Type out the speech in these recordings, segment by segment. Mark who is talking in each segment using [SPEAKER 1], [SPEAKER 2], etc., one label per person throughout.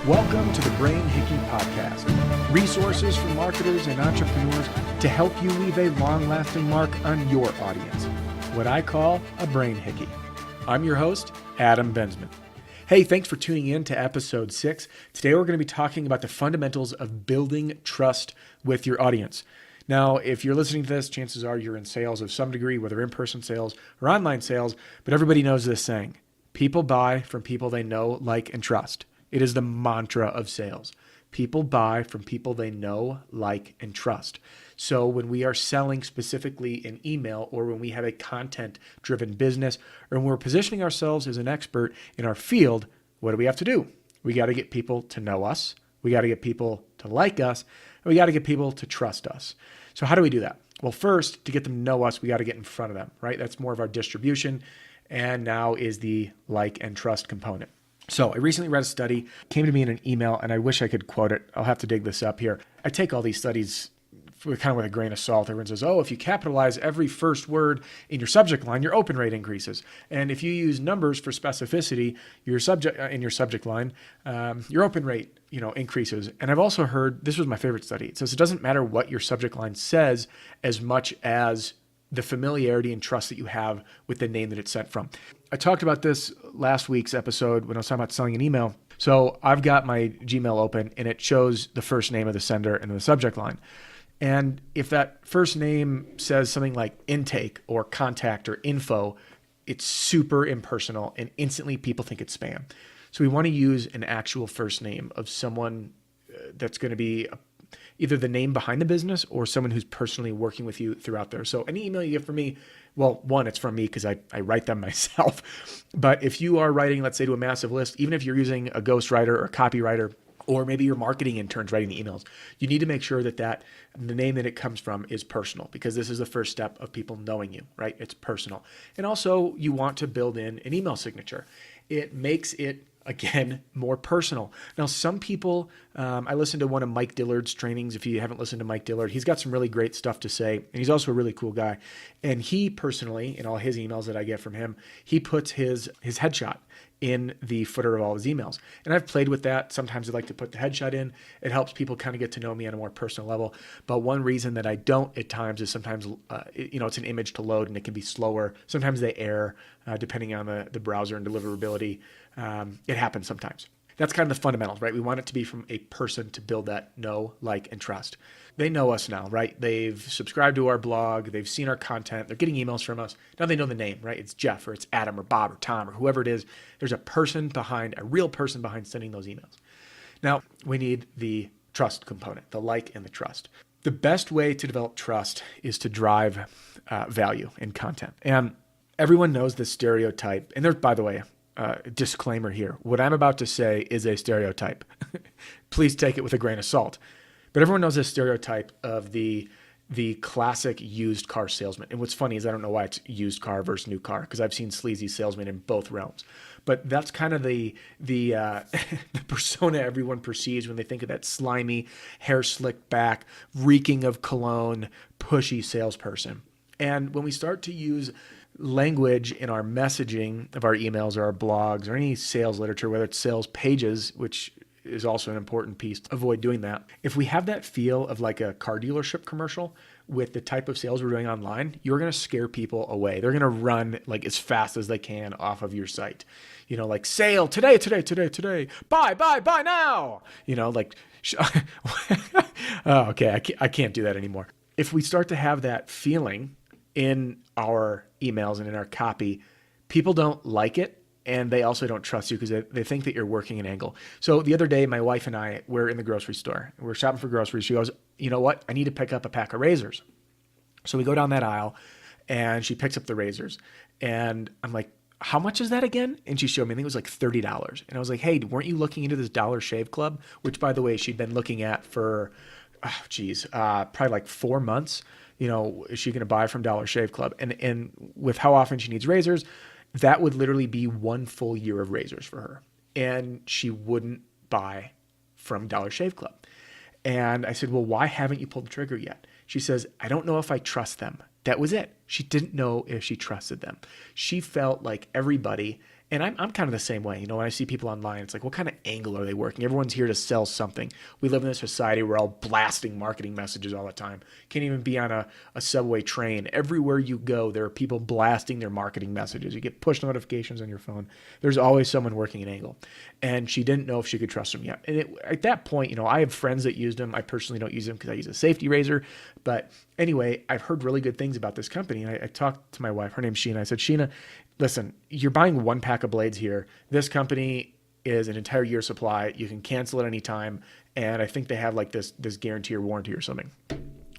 [SPEAKER 1] Welcome to the Brain Hickey Podcast, resources for marketers and entrepreneurs to help you leave a long-lasting mark on your audience, what I call a Brain Hickey. I'm your host, Adam Bensman. Hey, thanks for tuning in to episode 6. Today we're going to be talking about the fundamentals of building trust with your audience. Now, if you're listening to this, chances are you're in sales of some degree, whether in-person sales or online sales, but everybody knows this saying, people buy from people they know, like, and trust. It is the mantra of sales. People buy from people they know, like, and trust. So when we are selling specifically in email, or when we have a content-driven business, or when we're positioning ourselves as an expert in our field, what do we have to do? We got to get people to know us. We got to get people to like us. And we got to get people to trust us. So how do we do that? Well, first, to get them to know us, we got to get in front of them, right? That's more of our distribution. And now is the like and trust component. So I recently read a study, came to me in an email, and I wish I could quote it. I'll have to dig this up here. I take all these studies with a grain of salt. Everyone says, if you capitalize every first word in your subject line, your open rate increases. And if you use numbers for specificity, your subject line, your open rate, increases. And I've also heard, this was my favorite study. It says it doesn't matter what your subject line says as much as the familiarity and trust that you have with the name that it's sent from. I talked about this last week's episode when I was talking about selling an email. So I've got my Gmail open and it shows the first name of the sender and the subject line. And if that first name says something like intake or contact or info, it's super impersonal and instantly people think it's spam. So we want to use an actual first name of someone that's going to be either the name behind the business or someone who's personally working with you throughout there. So any email you get from me, well, one, it's from me because I write them myself. But if you are writing, let's say, to a massive list, even if you're using a ghostwriter or a copywriter, or maybe your marketing intern's writing the emails, you need to make sure that the name that it comes from is personal, because this is the first step of people knowing you, right? It's personal. And also you want to build in an email signature. It makes it, again, more personal. Now, some people, I listened to one of Mike Dillard's trainings. If you haven't listened to Mike Dillard, he's got some really great stuff to say. And he's also a really cool guy. And he personally, in all his emails that I get from him, he puts his headshot in the footer of all his emails. And I've played with that. Sometimes I like to put the headshot in. It helps people kind of get to know me on a more personal level. But one reason that I don't at times is sometimes, it's an image to load and it can be slower. Sometimes they err depending on the browser and deliverability. It happens sometimes. That's kind of the fundamentals, right? We want it to be from a person to build that know, like, and trust. They know us now, right? They've subscribed to our blog. They've seen our content. They're getting emails from us. Now they know the name, right? It's Jeff or it's Adam or Bob or Tom or whoever it is. There's a real person behind sending those emails. Now we need the trust component, the like and the trust. The best way to develop trust is to drive value in content. And everyone knows the stereotype. And there's, by the way, disclaimer here. What I'm about to say is a stereotype. Please take it with a grain of salt. But everyone knows this stereotype of the classic used car salesman. And what's funny is I don't know why it's used car versus new car, because I've seen sleazy salesmen in both realms. But that's kind of the persona everyone perceives when they think of that slimy, hair slicked back, reeking of cologne, pushy salesperson. And when we start to use language in our messaging of our emails or our blogs or any sales literature, whether it's sales pages, which is also an important piece, to avoid doing that. If we have that feel of like a car dealership commercial with the type of sales we're doing online, you're going to scare people away. They're going to run like as fast as they can off of your site. Like sale today, buy now. Okay, I can't do that anymore. If we start to have that feeling in our emails and in our copy, people don't like it. And they also don't trust you because they think that you're working an angle. So the other day, my wife and I were in the grocery store. We're shopping for groceries. She goes, you know what? I need to pick up a pack of razors. So we go down that aisle and she picks up the razors. And I'm like, how much is that again? And she showed me, I think it was like $30. And I was like, hey, weren't you looking into this Dollar Shave Club? Which, by the way, she'd been looking at for, probably like 4 months. Is she going to buy from Dollar Shave Club? And with how often she needs razors, that would literally be 1 full year of razors for her. And she wouldn't buy from Dollar Shave Club. And I said, well, why haven't you pulled the trigger yet? She says, I don't know if I trust them. That was it. She didn't know if she trusted them. She felt like everybody, and I'm kind of the same way. When I see people online, it's like, what kind of angle are they working? Everyone's here to sell something. We live in a society where we're all blasting marketing messages all the time. Can't even be on a subway train. Everywhere you go, there are people blasting their marketing messages. You get push notifications on your phone. There's always someone working an angle. And she didn't know if she could trust them yet. And at that point, I have friends that used them. I personally don't use them because I use a safety razor. But anyway, I've heard really good things about this company. And I talked to my wife. Her name's Sheena. I said, Sheena, listen, you're buying one pack of blades here. This company is an entire year supply. You can cancel at any time. And I think they have like this guarantee or warranty or something.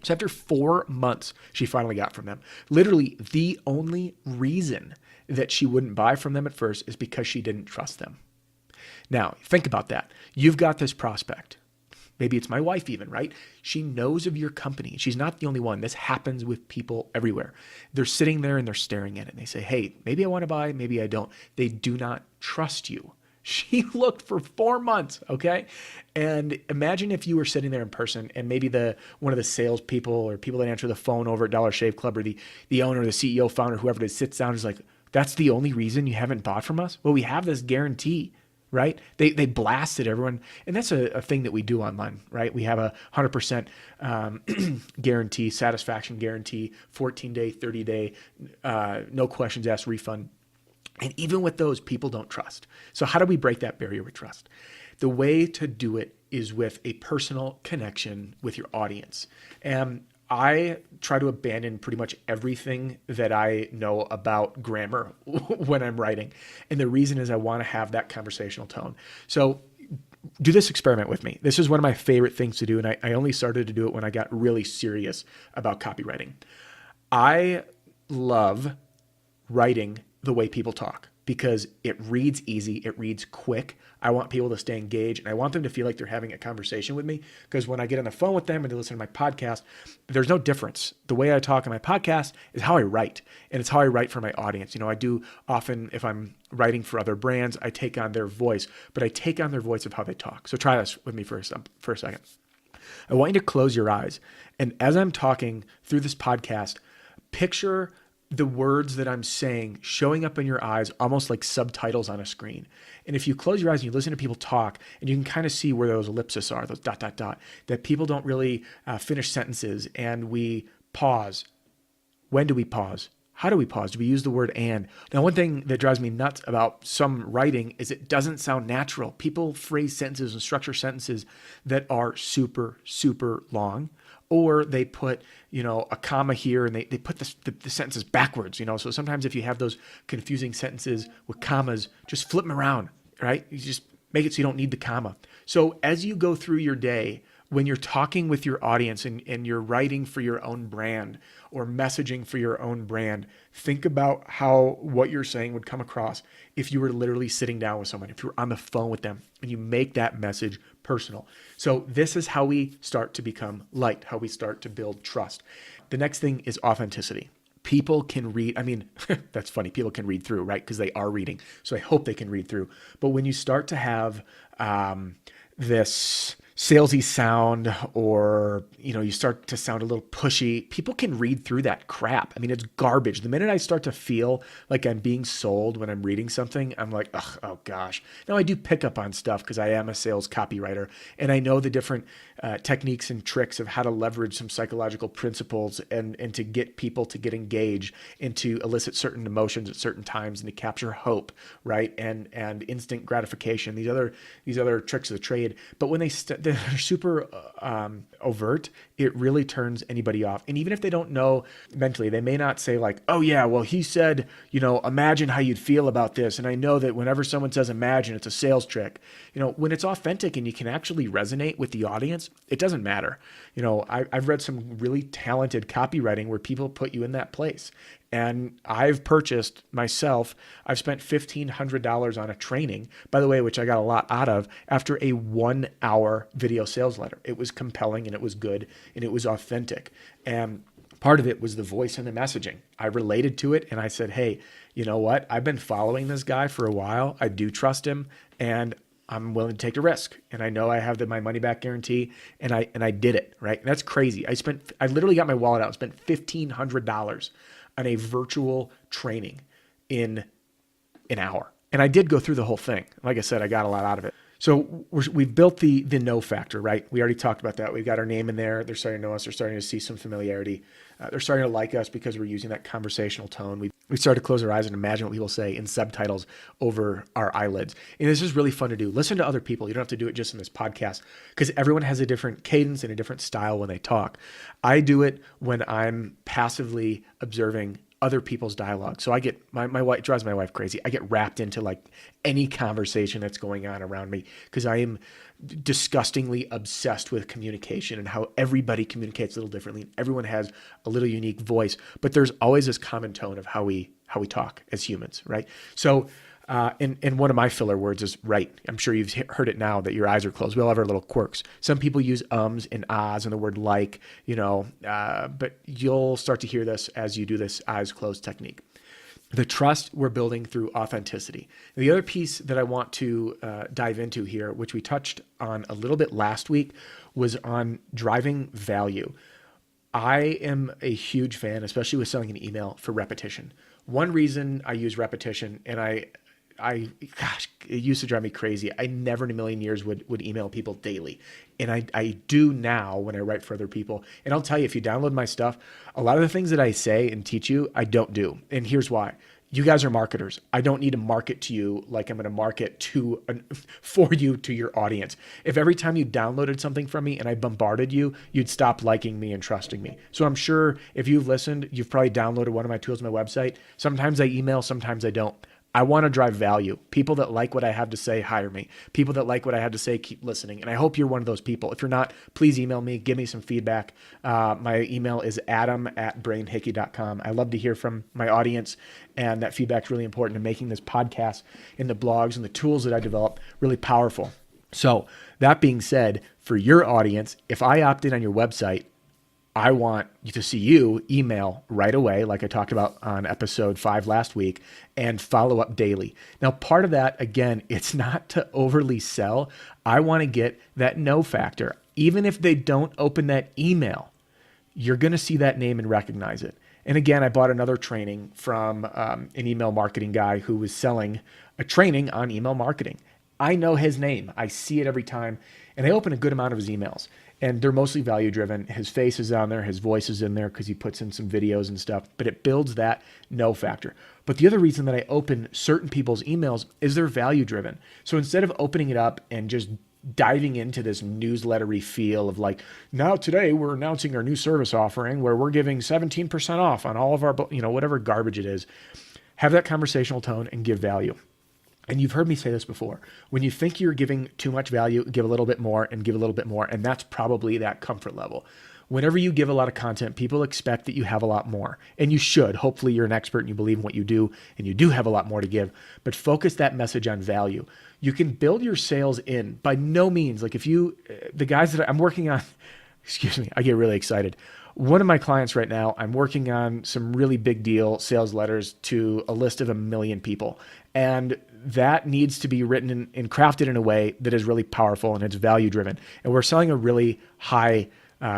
[SPEAKER 1] So after 4 months, she finally got from them. Literally, the only reason that she wouldn't buy from them at first is because she didn't trust them. Now, think about that. You've got this prospect. Maybe it's my wife even, right? She knows of your company. She's not the only one. This happens with people everywhere. They're sitting there and they're staring at it. And they say, hey, maybe I want to buy, maybe I don't. They do not trust you. She looked for 4 months, okay? And imagine if you were sitting there in person and maybe one of the salespeople or people that answer the phone over at Dollar Shave Club or the owner, the CEO, founder, whoever it is, sits down and is like, that's the only reason you haven't bought from us? Well, we have this guarantee. Right? They blasted everyone. And that's a thing that we do online, right? We have a 100% guarantee, satisfaction guarantee, 14-day, 30-day, no questions asked refund. And even with those, people don't trust. So how do we break that barrier with trust? The way to do it is with a personal connection with your audience. And I try to abandon pretty much everything that I know about grammar when I'm writing. And the reason is I want to have that conversational tone. So do this experiment with me. This is one of my favorite things to do. And I only started to do it when I got really serious about copywriting. I love writing the way people talk because it reads easy. It reads quick. I want people to stay engaged and I want them to feel like they're having a conversation with me because when I get on the phone with them and they listen to my podcast, there's no difference. The way I talk in my podcast is how I write and it's how I write for my audience. I do often, if I'm writing for other brands, I take on their voice, but I take on their voice of how they talk. So try this with me for a second. I want you to close your eyes. And as I'm talking through this podcast, picture the words that I'm saying showing up in your eyes almost like subtitles on a screen. And if you close your eyes and you listen to people talk and you can kind of see where those ellipses are, those ... that people don't really finish sentences and we pause. When do we pause? How do we pause? Do we use the word and? Now, one thing that drives me nuts about some writing is it doesn't sound natural. People phrase sentences and structure sentences that are super, super long. Or they put, a comma here and they put the sentences backwards, So sometimes if you have those confusing sentences with commas, just flip them around, right? You just make it so you don't need the comma. So as you go through your day, when you're talking with your audience and you're writing for your own brand or messaging for your own brand, think about how what you're saying would come across if you were literally sitting down with someone, if you were on the phone with them and you make that message personal. So this is how we start to become liked, how we start to build trust. The next thing is authenticity. People can read, that's funny, people can read through, right? Because they are reading. So I hope they can read through. But when you start to have this salesy sound or, you start to sound a little pushy, people can read through that crap. It's garbage. The minute I start to feel like I'm being sold when I'm reading something, I'm like, oh gosh. Now I do pick up on stuff because I am a sales copywriter and I know the different techniques and tricks of how to leverage some psychological principles and to get people to get engaged and to elicit certain emotions at certain times and to capture hope, right? And instant gratification, these other tricks of the trade. But when they're super overt, it really turns anybody off. And even if they don't know mentally, they may not say like, oh yeah, well he said, imagine how you'd feel about this. And I know that whenever someone says imagine, it's a sales trick. When it's authentic and you can actually resonate with the audience, it doesn't matter. I've read some really talented copywriting where people put you in that place. And I've purchased myself, I've spent $1,500 on a training, by the way, which I got a lot out of after a 1-hour video sales letter. It was compelling and it was good and it was authentic. And part of it was the voice and the messaging. I related to it and I said, hey, you know what? I've been following this guy for a while. I do trust him and I'm willing to take a risk. And I know I have my money back guarantee and I did it, right? And that's crazy. I literally got my wallet out and spent $1,500 on a virtual training in an hour. And I did go through the whole thing. Like I said, I got a lot out of it. So we've built the know factor, right? We already talked about that. We've got our name in there. They're starting to know us. They're starting to see some familiarity. They're starting to like us because we're using that conversational tone. We started to close our eyes and imagine what people say in subtitles over our eyelids. And this is really fun to do. Listen to other people. You don't have to do it just in this podcast because everyone has a different cadence and a different style when they talk. I do it when I'm passively observing other people's dialogue. So I get, my wife, it drives my wife crazy. I get wrapped into like any conversation that's going on around me because I am disgustingly obsessed with communication and how everybody communicates a little differently. Everyone has a little unique voice, but there's always this common tone of how we talk as humans, right? So, and one of my filler words is right. I'm sure you've heard it now that your eyes are closed. We all have our little quirks. Some people use ums and ahs and the word like, but you'll start to hear this as you do this eyes closed technique. The trust we're building through authenticity. The other piece that I want to dive into here, which we touched on a little bit last week, was on driving value. I am a huge fan, especially with selling an email, for repetition. One reason I use repetition, and gosh, it used to drive me crazy. I never in a million years would email people daily. And I do now when I write for other people. And I'll tell you, if you download my stuff, a lot of the things that I say and teach you, I don't do. And here's why. You guys are marketers. I don't need to market to you like I'm going to market for you to your audience. If every time you downloaded something from me and I bombarded you, you'd stop liking me and trusting me. So I'm sure if you've listened, you've probably downloaded one of my tools on my website. Sometimes I email, sometimes I don't. I want to drive value. People that like what I have to say, hire me. People that like what I have to say, keep listening. And I hope you're one of those people. If you're not, please email me. Give me some feedback. My email is adam@brainhickey.com. I love to hear from my audience, and that feedback's really important in making this podcast and the blogs and the tools that I develop really powerful. So that being said, for your audience, if I opt in on your website, I want to see you email right away, like I talked about on episode 5 last week, and follow up daily. Now, part of that, again, it's not to overly sell. I want to get that no factor. Even if they don't open that email, you're going to see that name and recognize it. And again, I bought another training from an email marketing guy who was selling a training on email marketing. I know his name. I see it every time. And I open a good amount of his emails. And they're mostly value driven. His face is on there. His voice is in there because he puts in some videos and stuff. But it builds that no factor. But the other reason that I open certain people's emails is they're value driven. So instead of opening it up and just diving into this newslettery feel of like, now today we're announcing our new service offering where we're giving 17% off on all of our, whatever garbage it is, have that conversational tone and give value. And you've heard me say this before. When you think you're giving too much value, give a little bit more and give a little bit more. And that's probably that comfort level. Whenever you give a lot of content, people expect that you have a lot more. And you should. Hopefully you're an expert and you believe in what you do and you do have a lot more to give. But focus that message on value. You can build your sales in. By no means, like the guys that I'm working on, excuse me, I get really excited. One of my clients right now, I'm working on some really big deal sales letters to a list of 1 million people. And that needs to be written and crafted in a way that is really powerful and it's value driven. And we're selling a really high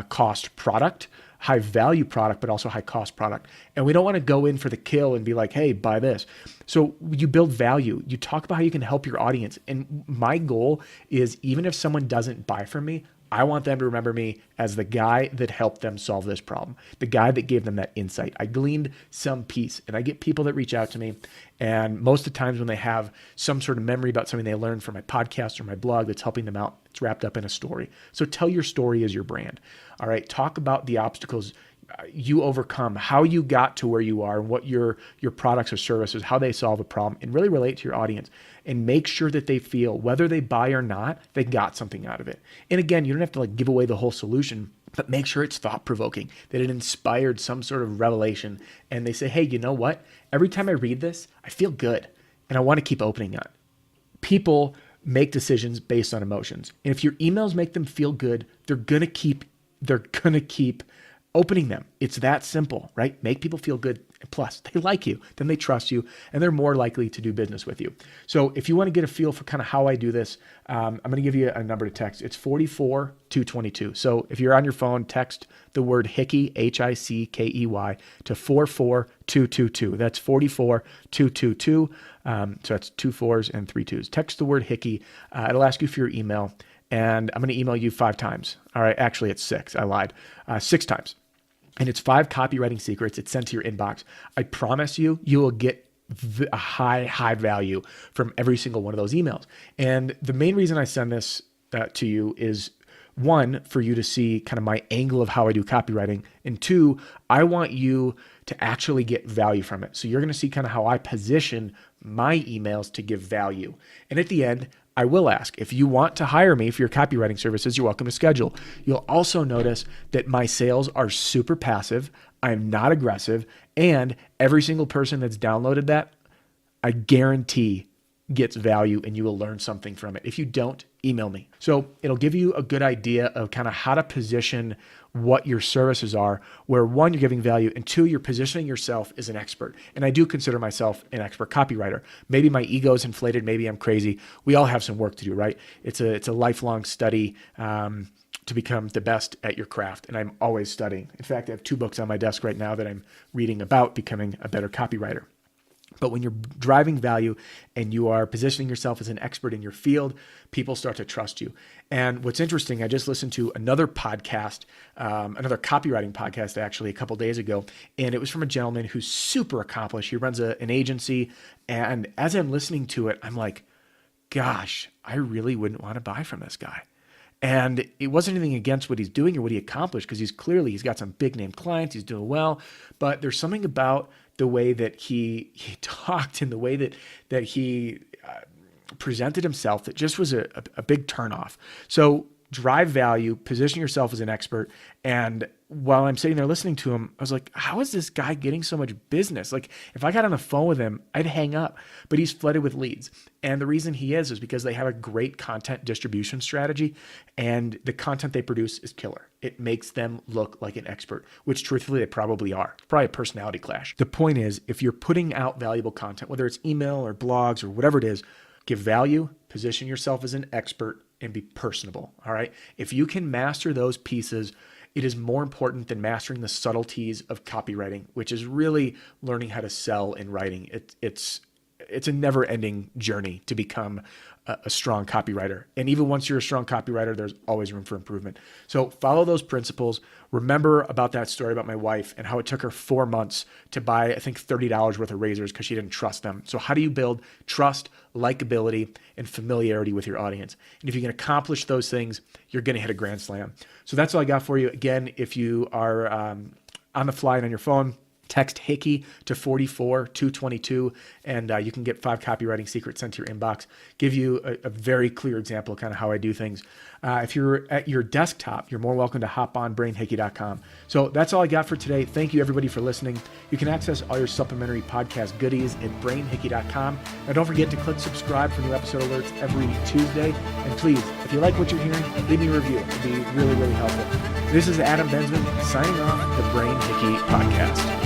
[SPEAKER 1] cost product, high value product, but also high cost product. And we don't want to go in for the kill and be like, hey, buy this. So you build value. You talk about how you can help your audience. And my goal is even if someone doesn't buy from me, I want them to remember me as the guy that helped them solve this problem, the guy that gave them that insight. I gleaned some piece, and I get people that reach out to me, and most of the times when they have some sort of memory about something they learned from my podcast or my blog that's helping them out, it's wrapped up in a story. So tell your story as your brand. All right, talk about the obstacles you overcome, how you got to where you are, and what your products or services, how they solve a problem, and really relate to your audience. And make sure that they feel, whether they buy or not, they got something out of it. And again, you don't have to give away the whole solution, but make sure it's thought-provoking, that it inspired some sort of revelation. And they say, hey, you know what? Every time I read this, I feel good, and I want to keep opening it. People make decisions based on emotions. And if your emails make them feel good, they're gonna keep opening them. It's that simple, right? Make people feel good Plus, they like you, then they trust you, and they're more likely to do business with you. So if you want to get a feel for kind of how I do this, I'm going to give you a number to text. It's 44222. So if you're on your phone, text the word hickey, Hickey, to 44222. That's 44222. So that's 2 4s and 3 2s. Text the word hickey. It'll ask you for your email, and I'm going to email you 5 times. All right, actually it's 6. I lied. 6 times. And it's 5 copywriting secrets. It's sent to your inbox. I promise you, you will get a high value from every single one of those emails. And the main reason I send this to you is, 1, for you to see kind of my angle of how I do copywriting. And 2, I want you to actually get value from it. So you're going to see kind of how I position my emails to give value. And at the end, I will ask, if you want to hire me for your copywriting services, you're welcome to schedule. You'll also notice that my sales are super passive. I'm not aggressive. And every single person that's downloaded that, I guarantee gets value and you will learn something from it. If you don't, email me. So it'll give you a good idea of kind of how to position what your services are, where 1, you're giving value, and 2, you're positioning yourself as an expert. And I do consider myself an expert copywriter. Maybe my ego is inflated. Maybe I'm crazy. We all have some work to do, right? It's a lifelong study to become the best at your craft. And I'm always studying. In fact, I have 2 books on my desk right now that I'm reading about becoming a better copywriter. But when you're driving value and you are positioning yourself as an expert in your field, people start to trust you. And what's interesting, I just listened to another podcast, another copywriting podcast actually a couple days ago, and it was from a gentleman who's super accomplished. He runs an agency. And as I'm listening to it, I'm like, gosh, I really wouldn't want to buy from this guy. And it wasn't anything against what he's doing or what he accomplished, because he's got some big name clients, he's doing well, but there's something about the way that he talked and the way that he presented himself that just was a big turnoff. So drive value, position yourself as an expert. And while I'm sitting there listening to him, I was like, how is this guy getting so much business? Like, if I got on the phone with him, I'd hang up, but he's flooded with leads. And the reason he is because they have a great content distribution strategy, and the content they produce is killer. It makes them look like an expert, which truthfully they probably are. It's probably a personality clash. The point is, if you're putting out valuable content, whether it's email or blogs or whatever it is, give value, position yourself as an expert, and be personable. All right. If you can master those pieces, it is more important than mastering the subtleties of copywriting, which is really learning how to sell in writing. It's a never-ending journey to become a strong copywriter. And even once you're a strong copywriter, there's always room for improvement. So follow those principles. Remember about that story about my wife and how it took her 4 months to buy, I think, $30 worth of razors because she didn't trust them. So how do you build trust, likability, and familiarity with your audience? And if you can accomplish those things, you're going to hit a grand slam. So that's all I got for you. Again, if you are on the fly and on your phone, text Hickey to 44222, and you can get 5 copywriting secrets sent to your inbox. Give you a very clear example of kind of how I do things. If you're at your desktop, you're more welcome to hop on brainhickey.com. So that's all I got for today. Thank you, everybody, for listening. You can access all your supplementary podcast goodies at brainhickey.com. Now, don't forget to click subscribe for new episode alerts every Tuesday. And please, if you like what you're hearing, leave me a review. It'd be really, really helpful. This is Adam Bensman signing off the Brain Hickey Podcast.